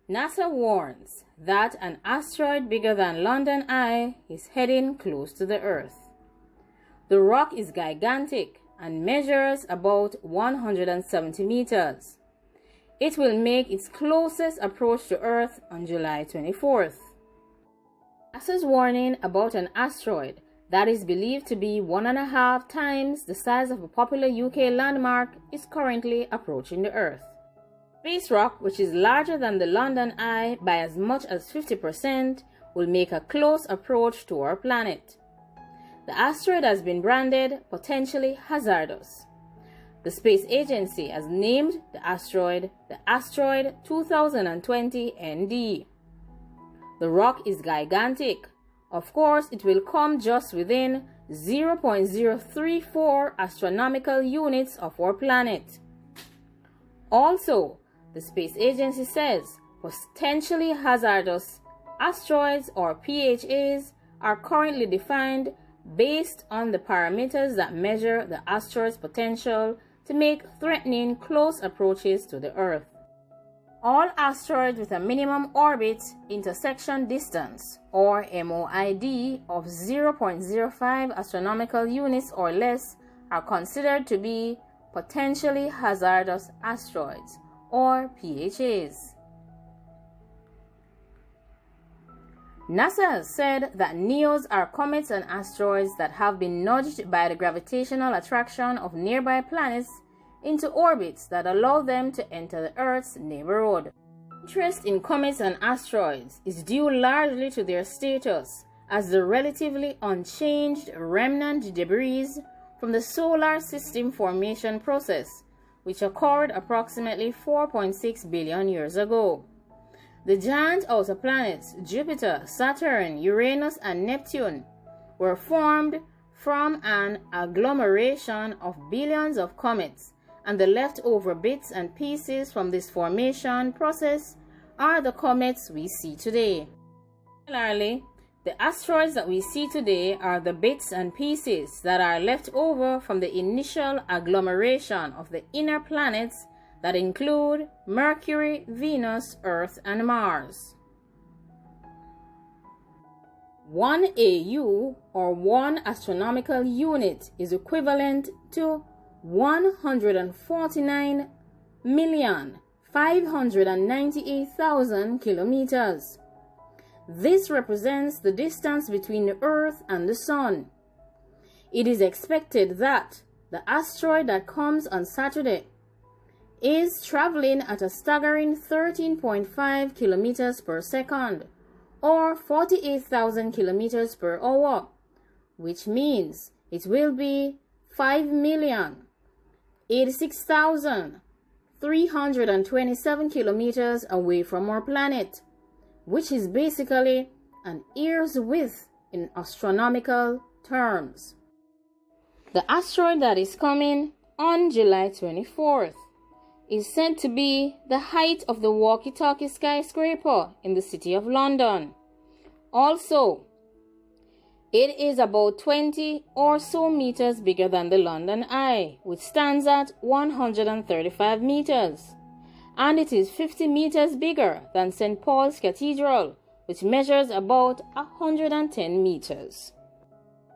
NASA warns that an asteroid bigger than London Eye is heading close to the Earth. The rock is gigantic and measures about 170 meters. It will make its closest approach to Earth on July 24th. NASA's warning about an asteroid that is believed to be 1.5 times the size of a popular UK landmark is currently approaching the Earth. Space rock, which is larger than the London Eye by as much as 50%, will make a close approach to our planet. The asteroid has been branded potentially hazardous. The space agency has named the asteroid 2020 ND. The rock is gigantic. Of course, it will come just within 0.034 astronomical units of our planet. Also, the space agency says potentially hazardous asteroids or PHAs are currently defined based on the parameters that measure the asteroid's potential to make threatening close approaches to the Earth. All asteroids with a minimum orbit intersection distance or MOID of 0.05 astronomical units or less are considered to be potentially hazardous asteroids or PHAs. NASA has said that NEOs are comets and asteroids that have been nudged by the gravitational attraction of nearby planets into orbits that allow them to enter the Earth's neighborhood. Interest in comets and asteroids is due largely to their status as the relatively unchanged remnant debris from the solar system formation process, which occurred approximately 4.6 billion years ago. The giant outer planets Jupiter, Saturn, Uranus, and Neptune were formed from an agglomeration of billions of comets, and the leftover bits and pieces from this formation process are the comets we see today. Similarly, the asteroids that we see today are the bits and pieces that are left over from the initial agglomeration of the inner planets that include Mercury, Venus, Earth, and Mars. 1 AU, or 1 astronomical unit, is equivalent to 149,598,000 kilometers. This represents the distance between the Earth and the Sun. It is expected that the asteroid that comes on Saturday is traveling at a staggering 13.5 kilometers per second or 48,000 kilometers per hour, which means it will be 5,086,327 kilometers away from our planet, which is basically an ear's width in astronomical terms. The asteroid that is coming on July 24th is said to be the height of the walkie-talkie skyscraper in the city of London. Also, it is about 20 or so meters bigger than the London Eye, which stands at 135 meters. And it is 50 meters bigger than St. Paul's Cathedral, which measures about 110 meters.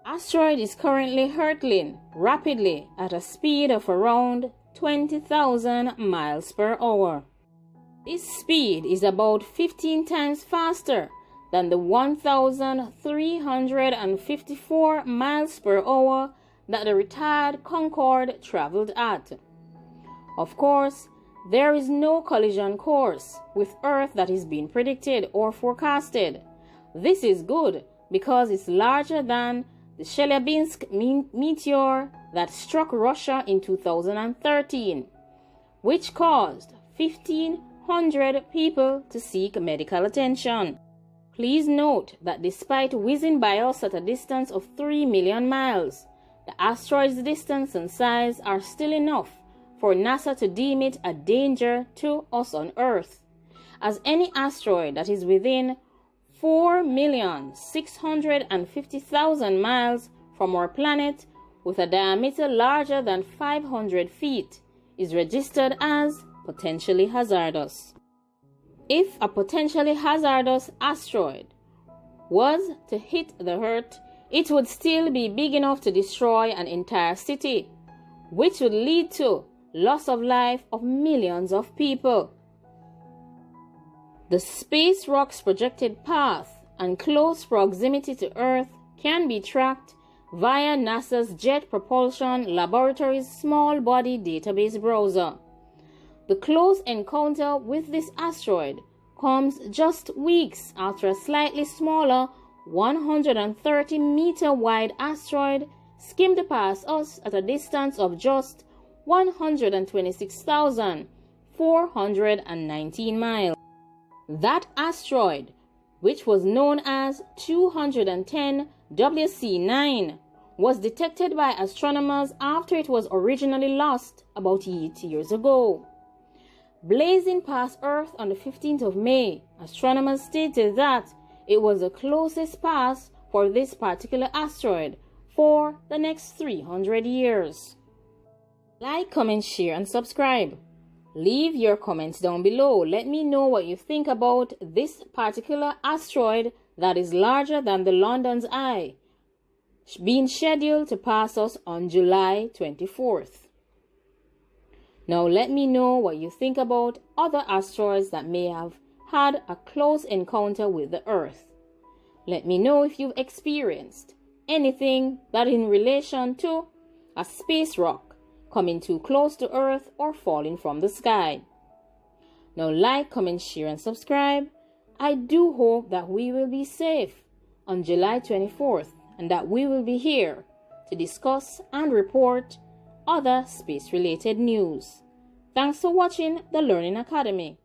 Asteroid is currently hurtling rapidly at a speed of around 20,000 miles per hour. This speed is about 15 times faster than the 1,354 miles per hour that the retired Concorde traveled at. Of course, there is no collision course with Earth that is being predicted or forecasted. This is good because it's larger than the Chelyabinsk meteor that struck Russia in 2013, which caused 1,500 people to seek medical attention. Please note that despite whizzing by us at a distance of 3 million miles, the asteroid's distance and size are still enough for NASA to deem it a danger to us on Earth, as any asteroid that is within 4,650,000 miles from our planet with a diameter larger than 500 feet is registered as potentially hazardous. If a potentially hazardous asteroid was to hit the Earth, it would still be big enough to destroy an entire city, which would lead to loss of life of millions of people. The space rock's projected path and close proximity to Earth can be tracked via NASA's Jet Propulsion Laboratory's small body database browser. The close encounter with this asteroid comes just weeks after a slightly smaller 130-meter wide asteroid skimmed past us at a distance of just 126,419 miles. That asteroid, which was known as 210 WC9, was detected by astronomers after it was originally lost about 8 years ago. Blazing past Earth on the 15th of May, astronomers stated that it was the closest pass for this particular asteroid for the next 300 years. Like, comment, share, and subscribe. Leave your comments down below. Let me know what you think about this particular asteroid that is larger than the London's Eye, being scheduled to pass us on July 24th. Now let me know what you think about other asteroids that may have had a close encounter with the Earth. Let me know if you've experienced anything that in relation to a space rock coming too close to Earth or falling from the sky. Now like, comment, share, and subscribe. I do hope that we will be safe on July 24th and that we will be here to discuss and report other space-related news. Thanks for watching the Learning Academy.